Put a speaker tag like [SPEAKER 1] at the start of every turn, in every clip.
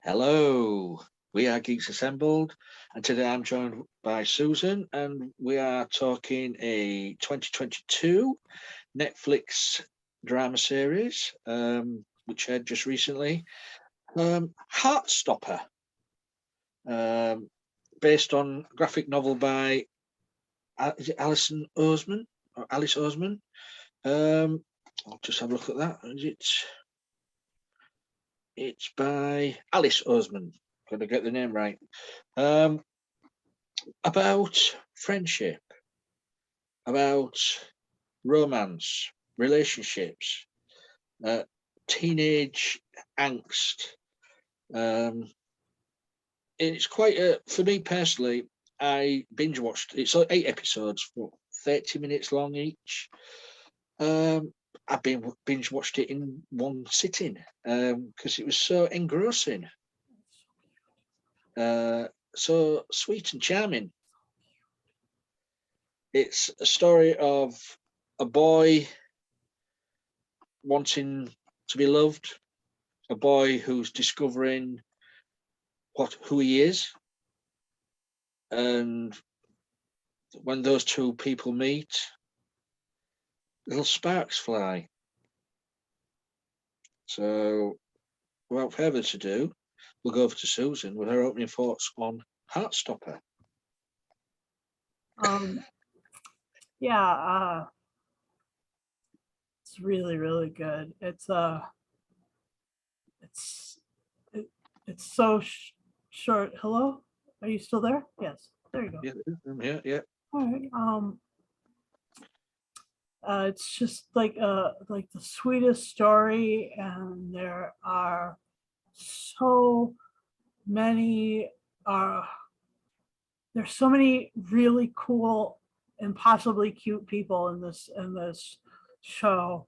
[SPEAKER 1] Hello, we are Geeks Assembled, and today I'm joined by Susan, and we are talking a 2022 Netflix drama series, which aired just recently, Heartstopper, um, based on a graphic novel by is it Alison Oseman or Alice Oseman? I'll just have a look at that. It's by Alice Oseman. Got to get the name right. About friendship, about romance, relationships, teenage angst. It's quite for me personally. I binge watched. It's 8 episodes, 30 minutes long each. I've been binge watched it in one sitting because it was so engrossing, so sweet and charming. It's a story of a boy wanting to be loved, a boy who's discovering who he is, and when those two people meet, little sparks fly. So, without further ado, we'll go over to Susan with her opening thoughts on Heartstopper.
[SPEAKER 2] Yeah, it's really, really good. It's so short. Hello, are you still there? Yes, there you go.
[SPEAKER 1] Yeah.
[SPEAKER 2] All right. It's just like the sweetest story, and there are so many there's so many really cool and possibly cute people in this show.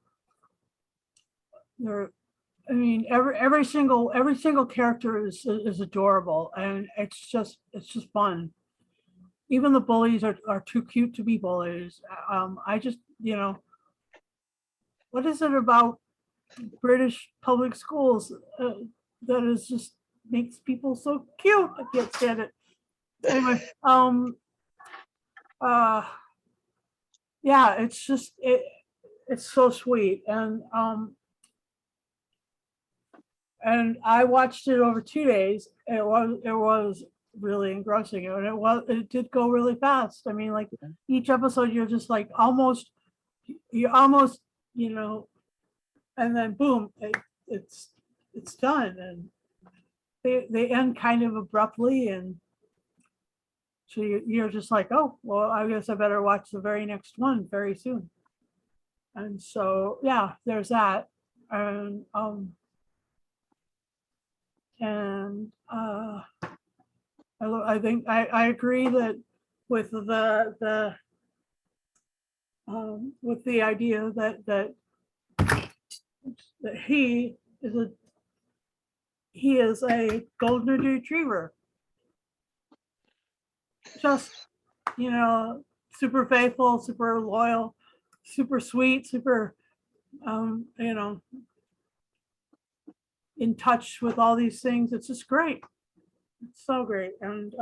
[SPEAKER 2] I mean, every single character is adorable, and it's just fun. Even the bullies are too cute to be bullies. I just, what is it about British public schools that is just makes people so cute? I can't stand it. Anyway, yeah, it's just it's so sweet, and I watched it over 2 days. It was really engrossing, and it did go really fast. I mean, like each episode, you're just like almost, and then boom, it's done, and they end kind of abruptly, and so you're just like, oh well, I guess I better watch the very next one very soon. And so yeah, there's that, and I think I agree that with with the idea that he is a golden retriever, just super faithful, super loyal, super sweet, super in touch with all these things. It's just great. It's so great. And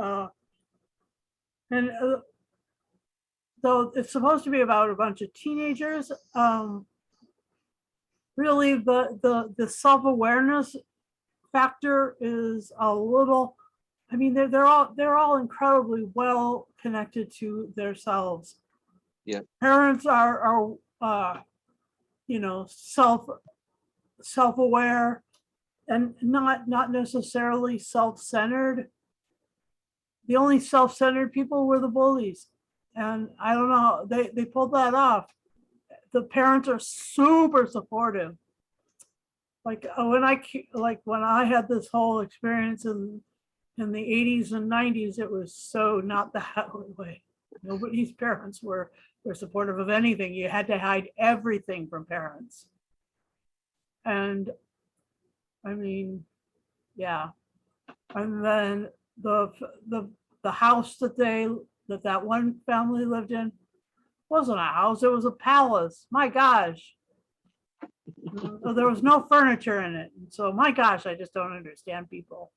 [SPEAKER 2] though it's supposed to be about a bunch of teenagers, really the self-awareness factor is a little, I mean, they're all incredibly well connected to themselves.
[SPEAKER 1] Yeah.
[SPEAKER 2] Parents are self-aware and not necessarily self-centered. The only self-centered people were the bullies, and I don't know, they pulled that off. The parents are super supportive. Like when I had this whole experience in the 80s and 90s, it was so not that way. Nobody's parents were supportive of anything. You had to hide everything from parents. And I mean, yeah. And then the house that one family lived in wasn't a house, it was a palace. My gosh. There was no furniture in it. So my gosh, I just don't understand people.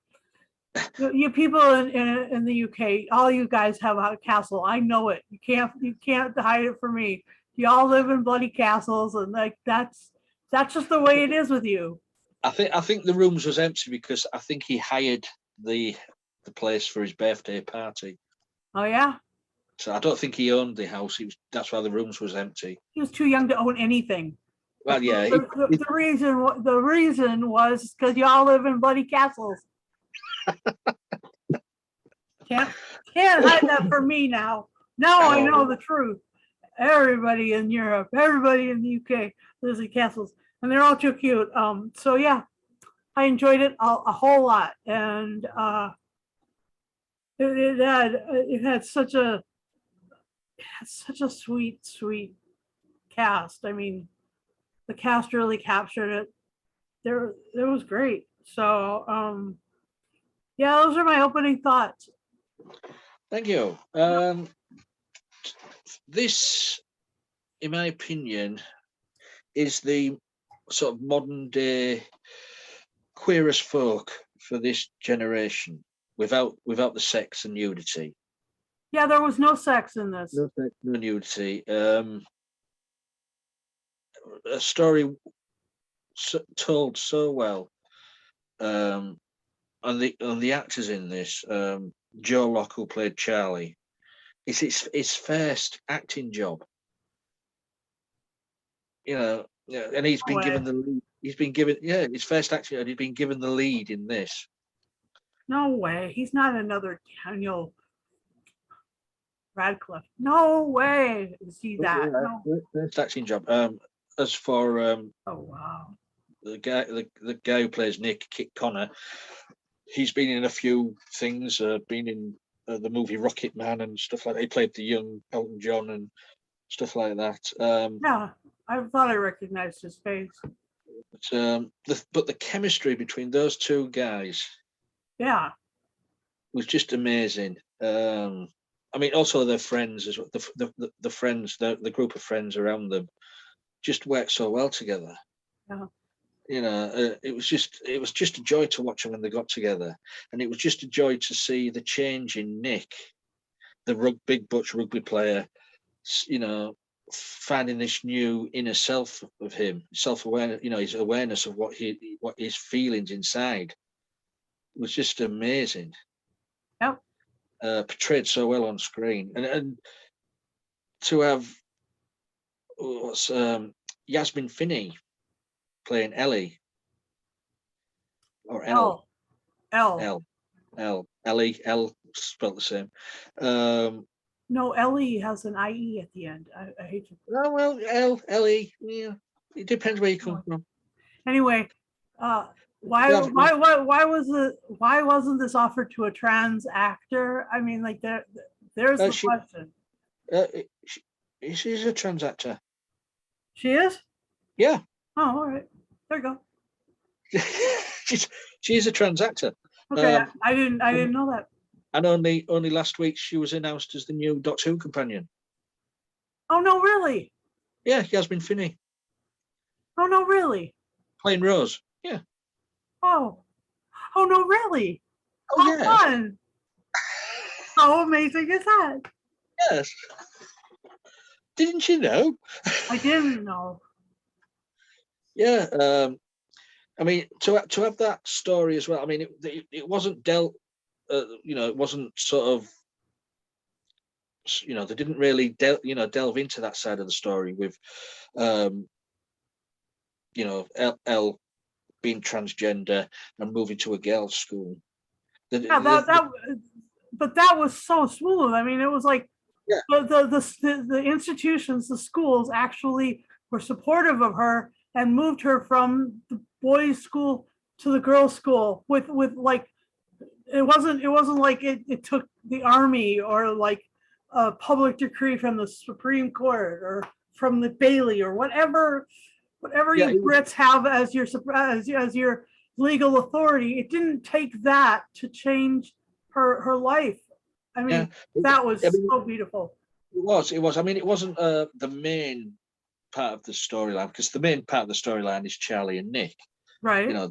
[SPEAKER 2] You people in the UK, all you guys have a castle. I know it. You can't hide it from me. You all live in bloody castles, and like that's just the way it is with you.
[SPEAKER 1] I think the rooms was empty because I think he hired the place for his birthday party.
[SPEAKER 2] Oh yeah,
[SPEAKER 1] So I don't think he owned the house. That's why the rooms was empty.
[SPEAKER 2] he was too young to own anything.
[SPEAKER 1] Well, yeah.
[SPEAKER 2] The reason was because you all live in bloody castles. Can't hide that from me now. Now I know the truth. Everybody in Europe, everybody in the UK lives in castles, and they're all too cute. So yeah, I enjoyed it a whole lot, and it had such a sweet cast. I mean, the cast really captured it. It was great. So yeah, those are my opening thoughts.
[SPEAKER 1] Thank you. This, in my opinion, is the sort of modern day queer as folk for this generation, without the sex and nudity.
[SPEAKER 2] Yeah, there was no sex in this.
[SPEAKER 1] No sex, no nudity. A story told so well. And the actors in this, Joe Locke, who played Charlie, it's his first acting job. You know, yeah, and he's been given the lead. He's been given, his first acting, and he's been given the lead in this.
[SPEAKER 2] No way. He's not another Daniel Radcliffe. No way is he that. No.
[SPEAKER 1] First acting job. As for
[SPEAKER 2] oh wow,
[SPEAKER 1] the guy who plays Nick, Kit Connor, he's been in a few things. Been in the movie Rocket Man and stuff like that. He played the young Elton John and stuff like that.
[SPEAKER 2] Yeah, I thought I recognized his face.
[SPEAKER 1] But the chemistry between those two guys,
[SPEAKER 2] yeah,
[SPEAKER 1] was just amazing. I mean, also their friends as well. The friends, the group of friends around them, just worked so well together.
[SPEAKER 2] Yeah.
[SPEAKER 1] You know, it was just a joy to watch them when they got together, and it was just a joy to see the change in Nick, the big butch rugby player. You know, finding this new inner self of him, self-awareness. You know, his awareness of what his feelings inside was just amazing.
[SPEAKER 2] Yep.
[SPEAKER 1] Portrayed so well on screen, and to have Yasmin Finney playing Ellie, or L Ellie, L spelled the same.
[SPEAKER 2] No, Ellie has an IE at the end. I hate to.
[SPEAKER 1] Oh well, Ellie, yeah. It depends where you come from.
[SPEAKER 2] Anyway, why wasn't this offered to a trans actor? I mean, like there's the question.
[SPEAKER 1] She's a trans actor.
[SPEAKER 2] She is?
[SPEAKER 1] Yeah.
[SPEAKER 2] Oh, all right. There you go.
[SPEAKER 1] she's a trans actor.
[SPEAKER 2] Okay, I didn't know that.
[SPEAKER 1] And only last week she was announced as the new Doctor Who companion.
[SPEAKER 2] Oh no, really?
[SPEAKER 1] Yeah, Yasmin Finney.
[SPEAKER 2] Oh no, really?
[SPEAKER 1] Playing Rose. Yeah.
[SPEAKER 2] Oh no, really?
[SPEAKER 1] Oh,
[SPEAKER 2] how
[SPEAKER 1] yeah.
[SPEAKER 2] Fun! How amazing is that?
[SPEAKER 1] Yes. Didn't you know?
[SPEAKER 2] I didn't know.
[SPEAKER 1] Yeah. I mean, to have that story as well. I mean, it wasn't dealt. You know, it wasn't sort of. You know, they didn't really delve into that side of the story with, you know, Elle being transgender and moving to a girls' school.
[SPEAKER 2] But that was so smooth. I mean, it was like the institutions, the schools actually were supportive of her and moved her from the boys' school to the girls' school with like it wasn't like it took the army or like a public decree from the Supreme Court or from the Bailey or whatever you Brits have as your legal authority. It didn't take that to change her life. I mean, that was so beautiful.
[SPEAKER 1] It was. I mean, it wasn't the main part of the storyline, because the main part of the storyline is Charlie and Nick.
[SPEAKER 2] Right.
[SPEAKER 1] You know,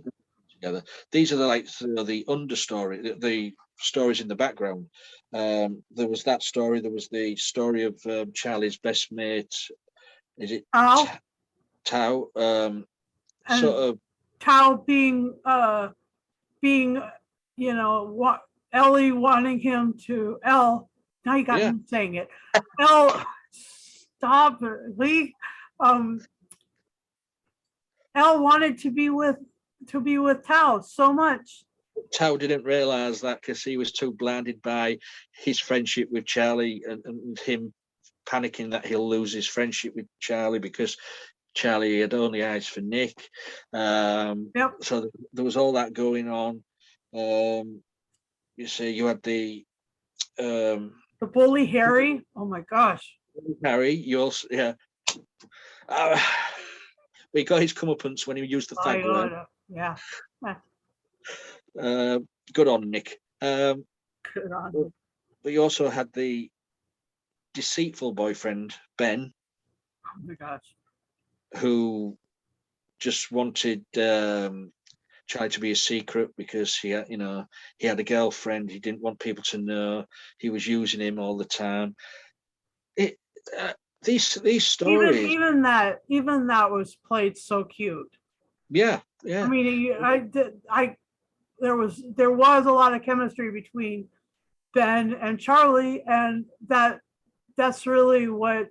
[SPEAKER 1] together. These are the understory, the stories in the background. There was that story. There was the story of Charlie's best mate. Is it
[SPEAKER 2] Al
[SPEAKER 1] Tao?
[SPEAKER 2] and
[SPEAKER 1] Sort of.
[SPEAKER 2] Tao being what Ellie wanting him to now you got
[SPEAKER 1] Yeah.
[SPEAKER 2] me saying it. Elle, stop Lee. Elle wanted to be with Tao so much.
[SPEAKER 1] Tao didn't realize that because he was too blinded by his friendship with Charlie and him panicking that he'll lose his friendship with Charlie because Charlie had only eyes for Nick.
[SPEAKER 2] Yep.
[SPEAKER 1] So there was all that going on. You see, you had the
[SPEAKER 2] bully Harry. Oh my gosh.
[SPEAKER 1] Harry. You also, yeah. He got his comeuppance when he used the fag word.
[SPEAKER 2] Yeah.
[SPEAKER 1] Good on Nick.
[SPEAKER 2] Good on him.
[SPEAKER 1] But you also had the deceitful boyfriend, Ben.
[SPEAKER 2] Oh my gosh.
[SPEAKER 1] Who just wanted Charlie to be a secret because he had a girlfriend. He didn't want people to know. He was using him all the time. These stories,
[SPEAKER 2] even that was played so cute.
[SPEAKER 1] Yeah.
[SPEAKER 2] I mean, there was a lot of chemistry between Ben and Charlie, and that's really what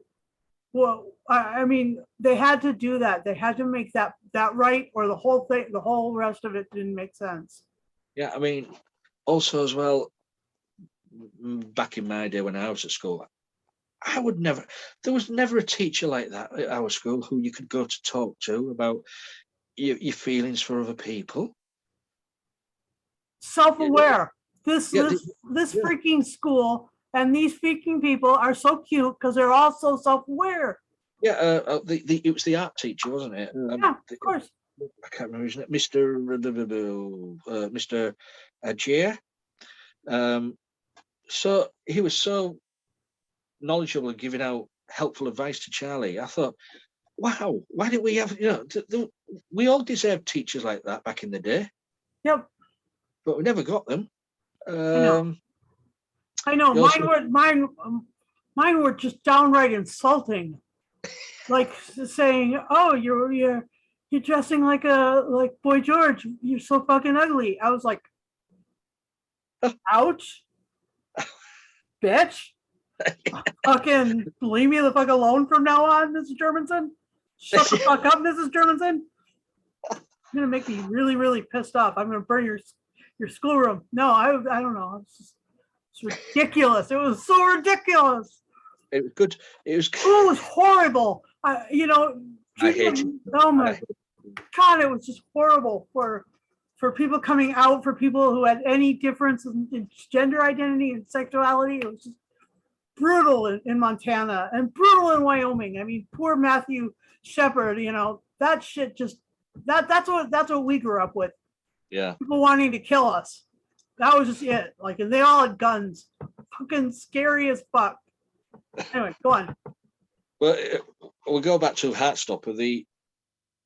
[SPEAKER 2] I mean. They had to do that. They had to make that right, or the whole rest of it didn't make sense.
[SPEAKER 1] Yeah, I mean, also as well, back in my day when I was at school, there was never a teacher like that at our school who you could go to talk to about your feelings for other people.
[SPEAKER 2] Self-aware. This freaking school and these freaking people are so cute because they're all so self-aware.
[SPEAKER 1] Yeah, it was the art teacher, wasn't it?
[SPEAKER 2] Yeah, of course.
[SPEAKER 1] I can't remember his name, Mr. Ajay. So he was so knowledgeable and giving out helpful advice to Charlie. I thought, wow, why didn't we have, we all deserved teachers like that back in the day.
[SPEAKER 2] Yep.
[SPEAKER 1] But we never got them.
[SPEAKER 2] I know. Mine were just downright insulting. Like saying, "Oh, you're dressing like Boy George. You're so fucking ugly." I was like, "Ouch, bitch! Fucking leave me the fuck alone from now on, Mrs. Germanson. Shut the fuck up, Mrs. Germanson. You're gonna make me really, really pissed off. I'm gonna burn your schoolroom." No, I don't know. It's ridiculous. It was so ridiculous.
[SPEAKER 1] It was good. It was
[SPEAKER 2] horrible. I hate it. Oh my God, it was just horrible for people coming out, for people who had any difference in gender identity and sexuality. It was just brutal in Montana and brutal in Wyoming. I mean, poor Matthew Shepard, that shit just that's what we grew up with.
[SPEAKER 1] Yeah.
[SPEAKER 2] People wanting to kill us. That was just it. And they all had guns. Fucking scary as fuck. Anyway, go on.
[SPEAKER 1] Well, we'll go back to Heartstopper.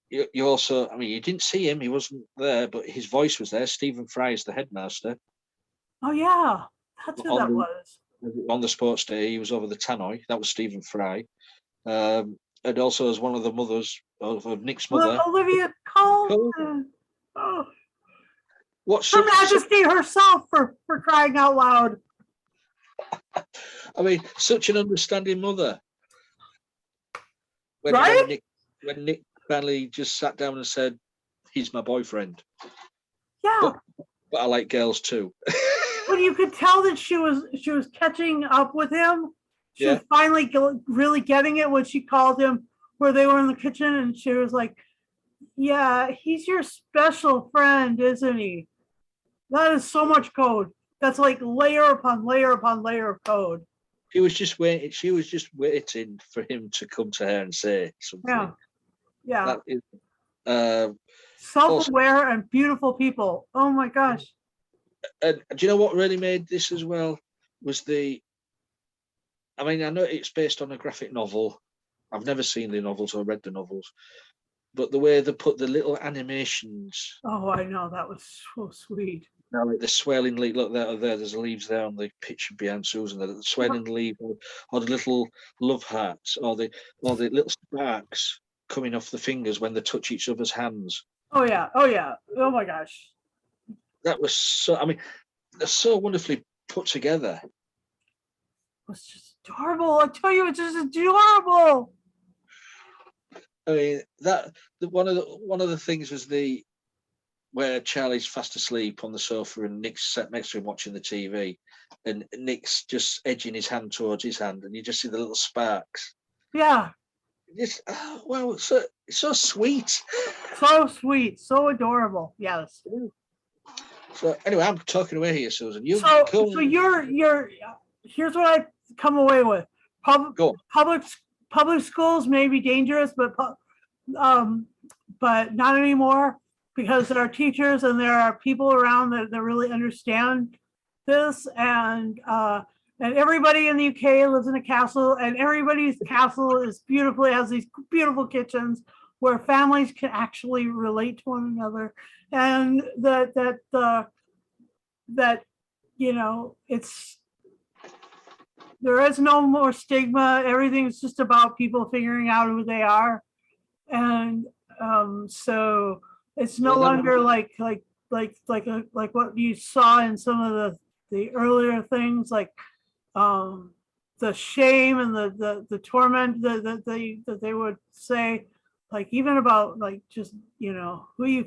[SPEAKER 1] You also, I mean, you didn't see him; he wasn't there, but his voice was there. Stephen Fry is the headmaster.
[SPEAKER 2] Oh yeah, that's who that was.
[SPEAKER 1] On the sports day, he was over the tannoy. That was Stephen Fry, and also as one of the mothers of Nick's mother,
[SPEAKER 2] Olivia Colman. Oh.
[SPEAKER 1] What's
[SPEAKER 2] Her Majesty herself, for crying out loud.
[SPEAKER 1] I mean, such an understanding mother.
[SPEAKER 2] Right?
[SPEAKER 1] When Nick finally just sat down and said, "He's my boyfriend."
[SPEAKER 2] Yeah.
[SPEAKER 1] But I like girls too.
[SPEAKER 2] But you could tell that she was catching up with him. She was finally really getting it when she called him where they were in the kitchen, and she was like, "Yeah, he's your special friend, isn't he?" That is so much code. That's like layer upon layer upon layer of code.
[SPEAKER 1] She was just waiting for him to come to her and say something.
[SPEAKER 2] Yeah.
[SPEAKER 1] That is,
[SPEAKER 2] self-aware and beautiful people. Oh my gosh.
[SPEAKER 1] And do you know what really made this as well? Was I mean, I know it's based on a graphic novel. I've never seen the novels or read the novels, but the way they put the little animations,
[SPEAKER 2] Oh, I know, that was so sweet.
[SPEAKER 1] like the swelling leaf, look there, there's leaves there on the picture behind Susan, the swelling leaf, or the little love hearts, or the little sparks coming off the fingers when they touch each other's hands.
[SPEAKER 2] Oh yeah, oh yeah, oh my gosh.
[SPEAKER 1] That was so, I mean, they're so wonderfully put together.
[SPEAKER 2] It was just adorable. I tell you, it's just adorable.
[SPEAKER 1] I mean, one of the things was where Charlie's fast asleep on the sofa and Nick's sat next to him watching the TV, and Nick's just edging his hand towards his hand, and you just see the little sparks.
[SPEAKER 2] Yeah.
[SPEAKER 1] It's well, it's so sweet.
[SPEAKER 2] So sweet, so adorable. Yes.
[SPEAKER 1] So anyway, I'm talking away here, Susan. You
[SPEAKER 2] So
[SPEAKER 1] go.
[SPEAKER 2] so you're here's what I come away with.
[SPEAKER 1] Go on.
[SPEAKER 2] Public schools may be dangerous, but not anymore, because there are teachers and there are people around that really understand this, and everybody in the UK lives in a castle, and everybody's castle is has these beautiful kitchens where families can actually relate to one another, and that it's there is no more stigma. Everything's just about people figuring out who they are, and so it's no longer like what you saw in some of the earlier things, like the shame and the torment that they would say, like even about like just who you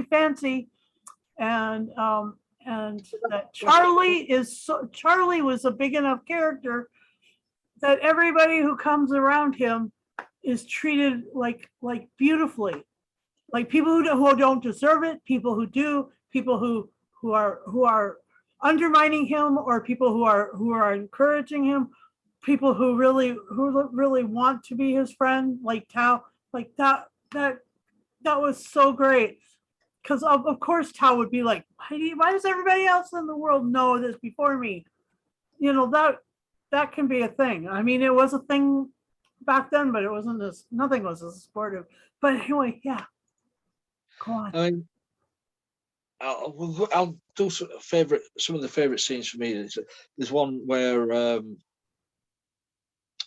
[SPEAKER 2] fancy, and that Charlie was a big enough character that everybody who comes around him is treated like beautifully, like people who don't deserve it, people who do, people who are undermining him, or people who are encouraging him, people who really want to be his friend, like Tao, like that was so great. Because of course Tao would be like, why does everybody else in the world know this before me? That can be a thing. I mean, it was a thing back then, but it wasn't nothing was as supportive. But anyway, yeah. Go on.
[SPEAKER 1] I mean, I'll do some of the favorite scenes for me. There's one where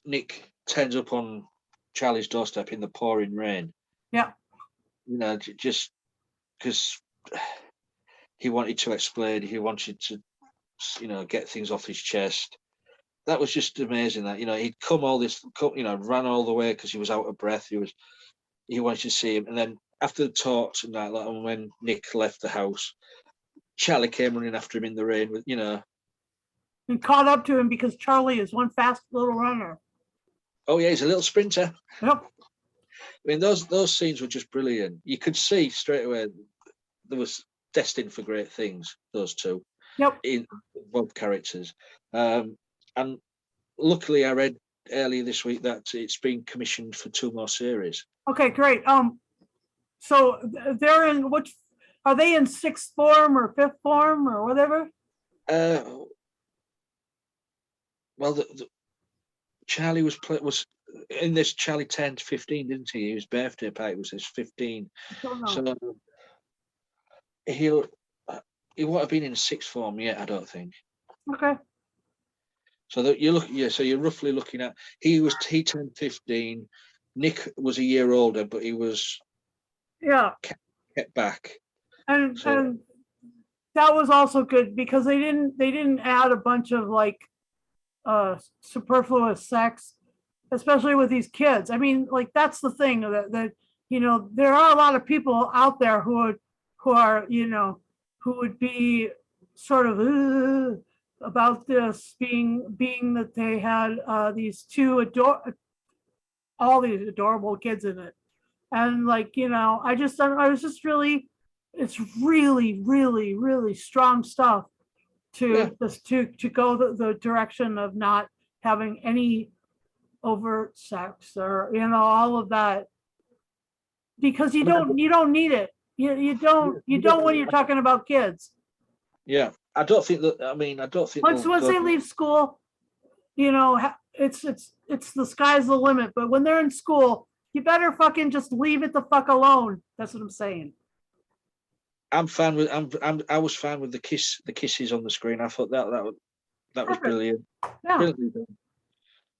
[SPEAKER 1] Nick turns up on Charlie's doorstep in the pouring rain.
[SPEAKER 2] Yeah.
[SPEAKER 1] Just because he wanted to explain, he wanted to, get things off his chest. That was just amazing. That he'd ran all the way because he was out of breath. He wanted to see him, and then after the talks and that, and when Nick left the house, Charlie came running after him in the rain with,
[SPEAKER 2] and caught up to him, because Charlie is one fast little runner.
[SPEAKER 1] Oh yeah, he's a little sprinter.
[SPEAKER 2] Yep.
[SPEAKER 1] I mean, those scenes were just brilliant. You could see straight away there was destined for great things. Those two.
[SPEAKER 2] Yep.
[SPEAKER 1] In both characters, and luckily I read earlier this week that it's been commissioned for 2 more series.
[SPEAKER 2] Okay, great. So they're in are they in 6th form or 5th form or whatever?
[SPEAKER 1] Well, Charlie was in this. Charlie turned 15, didn't he? His birthday party was his 15. So he won't have been in 6th form yet, I don't think.
[SPEAKER 2] Okay.
[SPEAKER 1] So that you're roughly looking at he turned 15. Nick was a year older, but he was kept back.
[SPEAKER 2] And that was also good, because they didn't add a bunch of like superfluous sex, especially with these kids. I mean, like that's the thing that there are a lot of people out there who would be sort of about this being that they had these all these adorable kids in it, and like I was just really, it's really really really strong stuff to go the direction of not having any overt sex or all of that, because you don't need it. You don't when you're talking about kids.
[SPEAKER 1] Yeah, I don't think that. I mean, I don't think
[SPEAKER 2] once they leave school, it's the sky's the limit. But when they're in school, you better fucking just leave it the fuck alone. That's what I'm saying.
[SPEAKER 1] I'm fine with. I was fine with the kisses on the screen. I thought that was
[SPEAKER 2] Perfect.
[SPEAKER 1] brilliant.
[SPEAKER 2] Yeah.
[SPEAKER 1] Brilliantly done.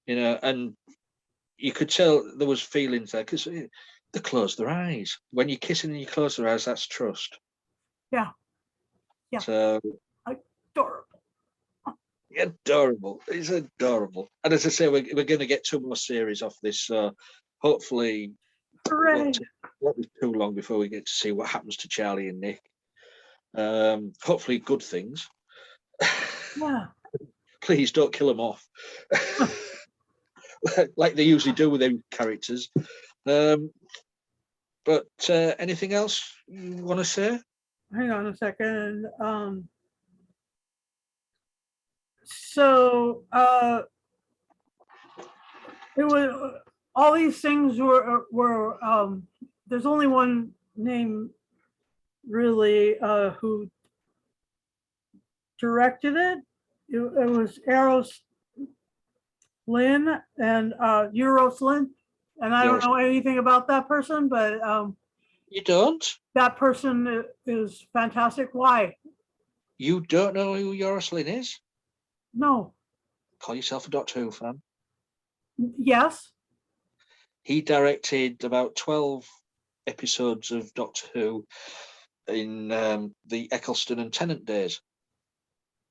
[SPEAKER 1] You know, and you could tell there was feelings there because they closed their eyes. When you're kissing and you close their eyes, that's trust.
[SPEAKER 2] Yeah. Yeah.
[SPEAKER 1] So
[SPEAKER 2] Adorable.
[SPEAKER 1] adorable. It's adorable. And as I say, we're going to get 2 more series off this. So hopefully,
[SPEAKER 2] Hooray.
[SPEAKER 1] won't be too long before we get to see what happens to Charlie and Nick. Hopefully, good things.
[SPEAKER 2] Yeah.
[SPEAKER 1] Please don't kill them off, like they usually do with their characters. But anything else you want to say?
[SPEAKER 2] Hang on a second. So it was all these things were there's only one name really who directed it. It was Eros Lynn and Euros Lynn. And I don't know anything about that person, but
[SPEAKER 1] you don't?
[SPEAKER 2] That person is fantastic. Why?
[SPEAKER 1] You don't know who Euros Lynn is?
[SPEAKER 2] No.
[SPEAKER 1] Call yourself a Doctor Who fan.
[SPEAKER 2] Yes.
[SPEAKER 1] He directed about 12 episodes of Doctor Who in the Eccleston and Tennant days.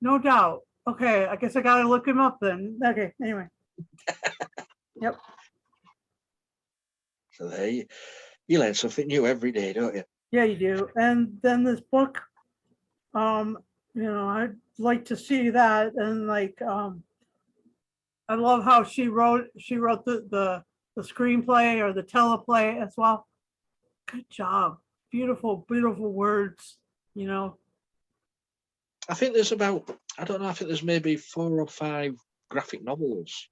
[SPEAKER 2] No doubt. Okay, I guess I gotta look him up then. Okay, anyway. Yep.
[SPEAKER 1] So there you learn something new every day, don't you?
[SPEAKER 2] Yeah, you do. And then this book, I'd like to see that. And like, I love how she wrote the screenplay or the teleplay as well. Good job. Beautiful, beautiful words,
[SPEAKER 1] I think there's about, I don't know, I think there's maybe 4 or 5 graphic novels.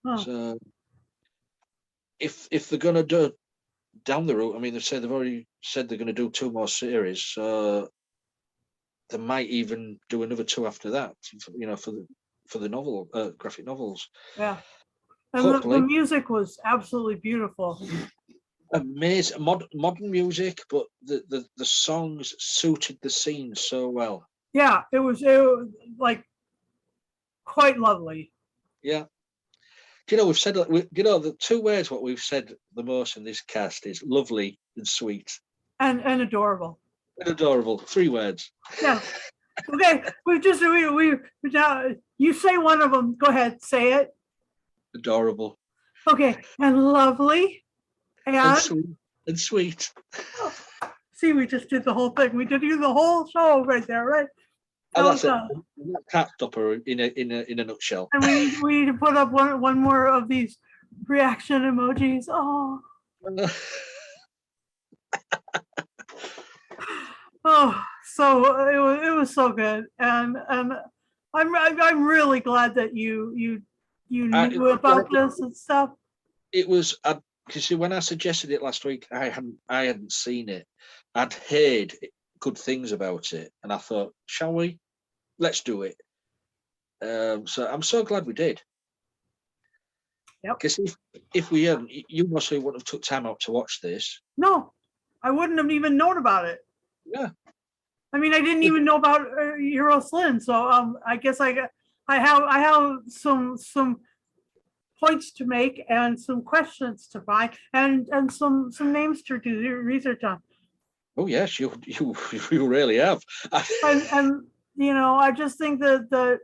[SPEAKER 2] Huh.
[SPEAKER 1] So if they're going to do down the route, I mean, they've already said they're going to do 2 more series. So they might even do another 2 after that, for the novel, graphic novels.
[SPEAKER 2] Yeah. And the music was absolutely beautiful.
[SPEAKER 1] Amazing modern music, but the songs suited the scene so well.
[SPEAKER 2] Yeah, it was like quite lovely.
[SPEAKER 1] Yeah. We've said, the 2 words what we've said the most in this cast is lovely and sweet.
[SPEAKER 2] And adorable.
[SPEAKER 1] And adorable. 3 words.
[SPEAKER 2] Yeah. Okay. We now you say one of them. Go ahead, say it.
[SPEAKER 1] Adorable.
[SPEAKER 2] Okay. And lovely.
[SPEAKER 1] And sweet.
[SPEAKER 2] See, we just did the whole thing. We did the whole show right there, right?
[SPEAKER 1] And that's it. Heartstopper in a nutshell.
[SPEAKER 2] And we need to put up one more of these reaction emojis. Oh. Oh, so it was so good, and I'm really glad that you knew about this and stuff.
[SPEAKER 1] It was because when I suggested it last week, I hadn't seen it. I'd heard good things about it, and I thought, shall we? Let's do it. So I'm so glad we did.
[SPEAKER 2] Yep.
[SPEAKER 1] Because if we hadn't, you mostly wouldn't have took time out to watch this.
[SPEAKER 2] No, I wouldn't have even known about it.
[SPEAKER 1] Yeah.
[SPEAKER 2] I mean, I didn't even know about Euros Lynn, so I guess I have some points to make and some questions to find and some names to do research on.
[SPEAKER 1] Oh yes, you really have.
[SPEAKER 2] and I just think that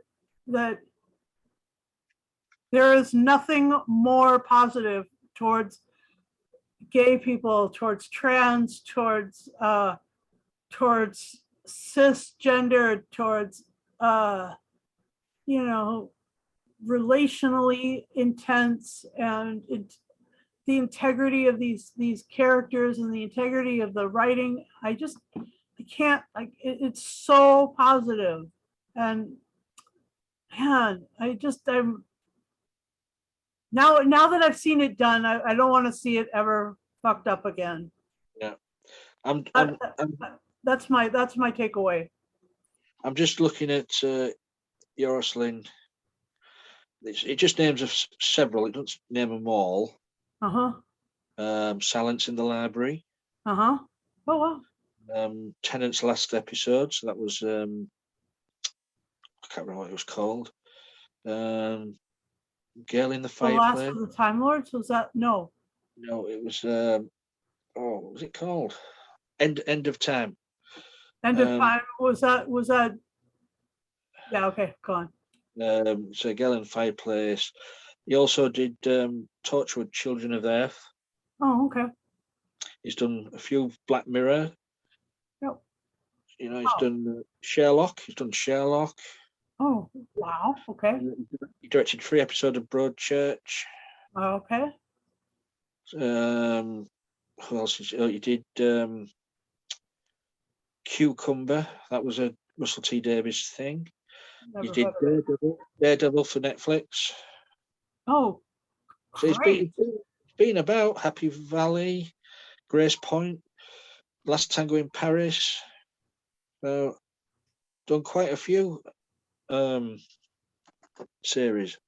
[SPEAKER 2] there is nothing more positive towards gay people, towards trans, towards cisgender, towards relationally intense, and the integrity of these characters and the integrity of the writing. I can't, like, it's so positive. And man, I'm now that I've seen it done, I don't want to see it ever fucked up again.
[SPEAKER 1] Yeah.
[SPEAKER 2] That's my takeaway.
[SPEAKER 1] I'm just looking at Euros Lynn. It just names several. It doesn't name them all.
[SPEAKER 2] Uh-huh.
[SPEAKER 1] Silence in the Library,
[SPEAKER 2] Uh-huh. Oh, wow.
[SPEAKER 1] Tennant's last episode. So that was I can't remember what it was called. Girl in the
[SPEAKER 2] The Last
[SPEAKER 1] Fireplace.
[SPEAKER 2] of the Time Lords, was that? No.
[SPEAKER 1] No, it was what was it called? End of Time.
[SPEAKER 2] End of Time, was that? Yeah, okay, go on.
[SPEAKER 1] So Girl in the Fireplace. He also did Torchwood Children of the Earth.
[SPEAKER 2] Oh, okay.
[SPEAKER 1] He's done a few Black Mirror.
[SPEAKER 2] Yep.
[SPEAKER 1] He's done Sherlock. He's done Sherlock.
[SPEAKER 2] Oh, wow. Okay.
[SPEAKER 1] He directed 3 episodes of Broadchurch.
[SPEAKER 2] Okay.
[SPEAKER 1] Who else? He did Cucumber. That was a Russell T Davies thing.
[SPEAKER 2] Never
[SPEAKER 1] He did
[SPEAKER 2] heard of it.
[SPEAKER 1] Daredevil for Netflix.
[SPEAKER 2] Oh,
[SPEAKER 1] So he's
[SPEAKER 2] great.
[SPEAKER 1] been about Happy Valley, Grace Point, Last Tango in Paris. Done quite a few series.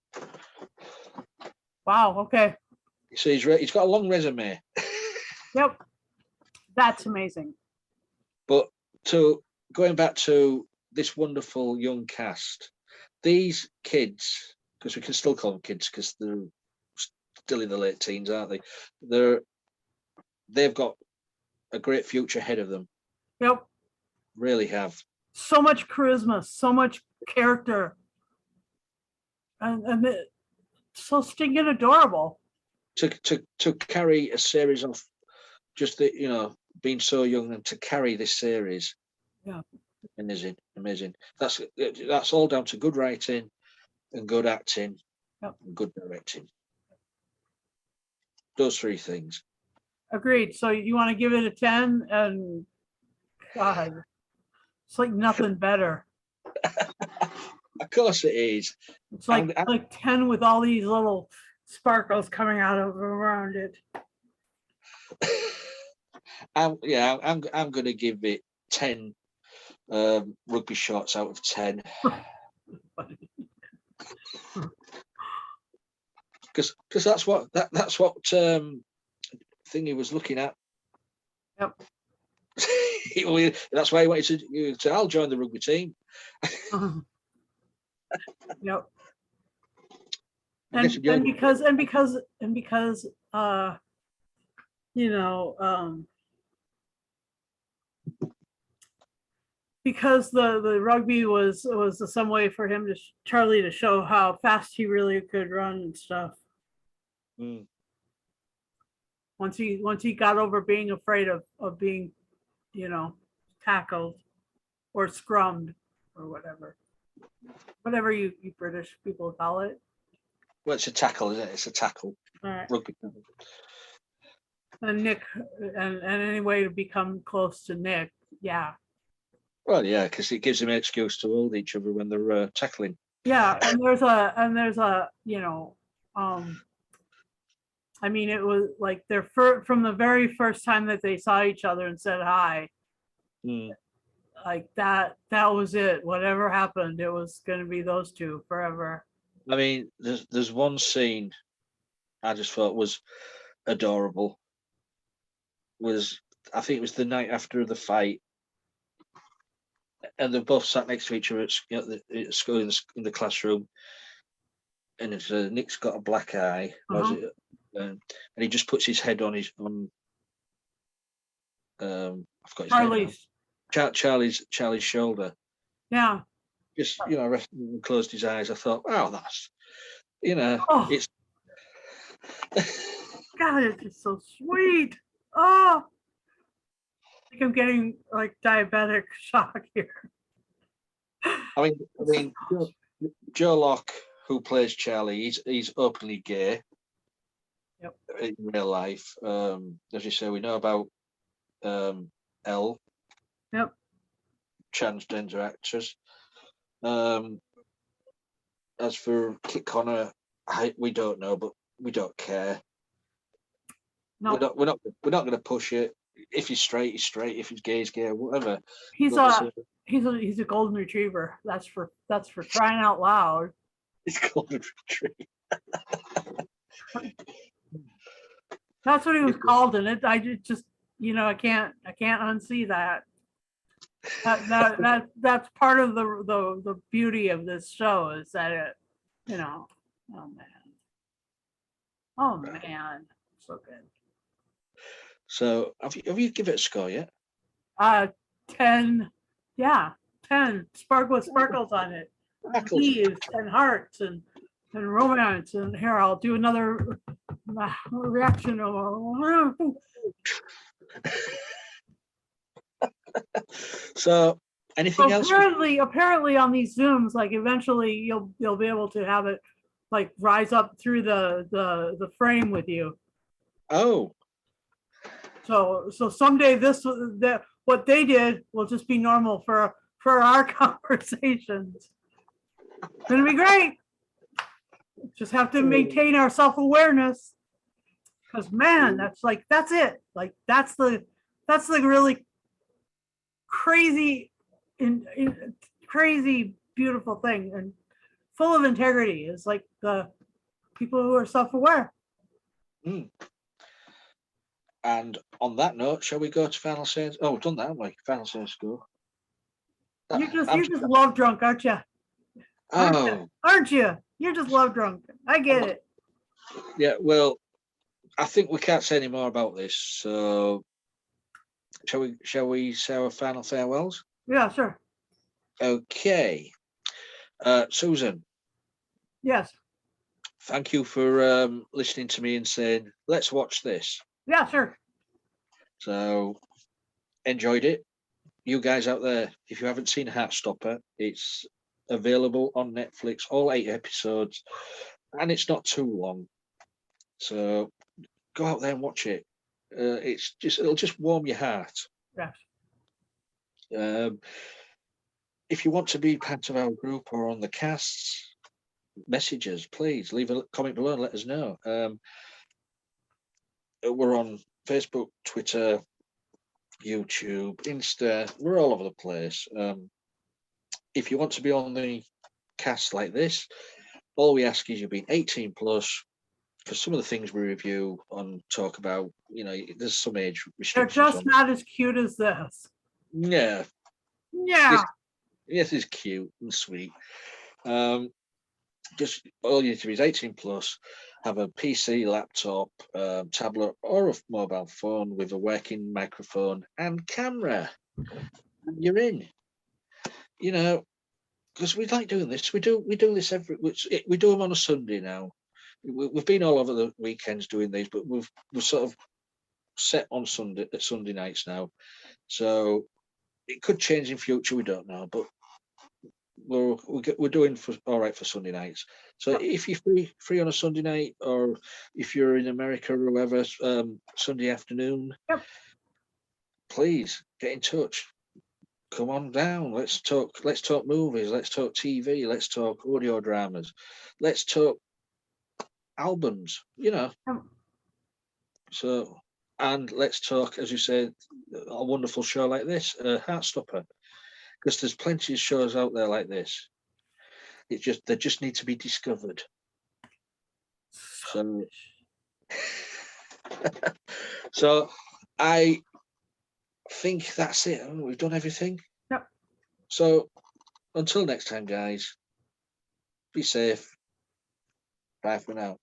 [SPEAKER 2] Wow. Okay.
[SPEAKER 1] So he's got a long resume.
[SPEAKER 2] Yep. That's amazing.
[SPEAKER 1] But going back to this wonderful young cast, these kids, because we can still call them kids because they're still in the late teens, aren't they? They've got a great future ahead of them.
[SPEAKER 2] Yep.
[SPEAKER 1] Really have.
[SPEAKER 2] So much charisma, so much character, and so stinking adorable.
[SPEAKER 1] To carry a series of just being so young and to carry this series.
[SPEAKER 2] Yeah.
[SPEAKER 1] Amazing. That's all down to good writing and good acting.
[SPEAKER 2] Yep.
[SPEAKER 1] And good directing. Those 3 things.
[SPEAKER 2] Agreed. So you want to give it a 10, and God, it's like nothing better.
[SPEAKER 1] Of course it is.
[SPEAKER 2] It's like 10 with all these little sparkles coming out of around it.
[SPEAKER 1] I'm going to give it 10 rugby shots out of 10. Because that's what thing he was looking at.
[SPEAKER 2] Yep.
[SPEAKER 1] That's why he wanted to. I'll join the rugby team.
[SPEAKER 2] Yep. And because because the rugby was some way for him Charlie to show how fast he really could run and stuff.
[SPEAKER 1] Mm.
[SPEAKER 2] Once he got over being afraid of being, tackled or scrummed or whatever you British people call it.
[SPEAKER 1] Well, it's a tackle, isn't it? It's a tackle.
[SPEAKER 2] All right.
[SPEAKER 1] Rugby.
[SPEAKER 2] And Nick, and any way to become close to Nick, yeah.
[SPEAKER 1] Well, yeah, because it gives them an excuse to hold each other when they're tackling.
[SPEAKER 2] Yeah, and there's a I mean, it was like from the very first time that they saw each other and said hi.
[SPEAKER 1] Mm.
[SPEAKER 2] Like that was it. Whatever happened, it was going to be those two forever.
[SPEAKER 1] I mean, there's one scene I just thought was adorable. I think it was the night after the fight, and they both sat next to each other at school in the classroom, and it's Nick's got a black eye, and he just puts his head on I forgot his name. Charlie's shoulder.
[SPEAKER 2] Yeah.
[SPEAKER 1] Just closed his eyes. I thought, wow, that's it's.
[SPEAKER 2] God, it's just so sweet. Oh, I think I'm getting like diabetic shock here.
[SPEAKER 1] I mean, Joe Locke, who plays Charlie, he's openly gay.
[SPEAKER 2] Yep.
[SPEAKER 1] In real life. As you say, we know about Elle.
[SPEAKER 2] Yep.
[SPEAKER 1] Transgender actress. As for Kit Connor, we don't know, but we don't care. No. We're not going to push it. If he's straight, he's straight. If he's gay, he's gay. Whatever.
[SPEAKER 2] He's a golden retriever. That's for crying out loud.
[SPEAKER 1] He's golden retriever.
[SPEAKER 2] That's what he was called in it. I just, I can't unsee that. That's part of the beauty of this show is that it, oh man, so good.
[SPEAKER 1] So have you given it a score yet?
[SPEAKER 2] 10, yeah, 10 sparkles on it. Leaves and hearts and romance. And here, I'll do another reaction.
[SPEAKER 1] So anything else?
[SPEAKER 2] Apparently on these Zooms, like eventually you'll be able to have it like rise up through the frame with you.
[SPEAKER 1] Oh.
[SPEAKER 2] So someday what they did will just be normal for our conversations. It's gonna be great. Just have to maintain our self-awareness. Because man, that's it. Like that's the really crazy crazy beautiful thing and full of integrity is like the people who are self-aware.
[SPEAKER 1] And on that note, shall we go to Final Sales? Oh, we've done that, haven't we? Final Sales score.
[SPEAKER 2] You're just love drunk, aren't you? Aren't you? You're just love drunk. I get it.
[SPEAKER 1] Yeah, well, I think we can't say any more about this. So shall we say our final farewells?
[SPEAKER 2] Yeah, sure.
[SPEAKER 1] Okay. Susan.
[SPEAKER 2] Yes.
[SPEAKER 1] Thank you for listening to me and saying, let's watch this.
[SPEAKER 2] Yeah, sure.
[SPEAKER 1] So enjoyed it. You guys out there, if you haven't seen Heartstopper, it's available on Netflix, all 8 episodes, and it's not too long. So go out there and watch it. It'll just warm your heart.
[SPEAKER 2] Yes.
[SPEAKER 1] If you want to be part of our group or on the casts, messages, please leave a comment below and let us know. We're on Facebook, Twitter, YouTube, Insta. We're all over the place. If you want to be on the cast like this, all we ask is you be 18 plus. For some of the things we review and talk about, there's some age restrictions.
[SPEAKER 2] They're just not as cute as this.
[SPEAKER 1] Yeah.
[SPEAKER 2] Yeah.
[SPEAKER 1] This is cute and sweet. Just all you need to be is 18 plus, have a PC, laptop, tablet, or a mobile phone with a working microphone and camera. And you're in. Because we like doing this. We do this we do them on a Sunday now. We've been all over the weekends doing these, but we're sort of set on Sunday nights now. So it could change in future. We don't know, but we're doing all right for Sunday nights. So if you're free on a Sunday night, or if you're in America or wherever, Sunday afternoon, please get in touch. Come on down. Let's talk movies. Let's talk TV. Let's talk audio dramas. Let's talk albums. So, and let's talk, as you said, a wonderful show like this, Heartstopper, because there's plenty of shows out there like this. They just need to be discovered. So, so I think that's it. We've done everything.
[SPEAKER 2] Yep.
[SPEAKER 1] So until next time, guys, be safe. Bye for now.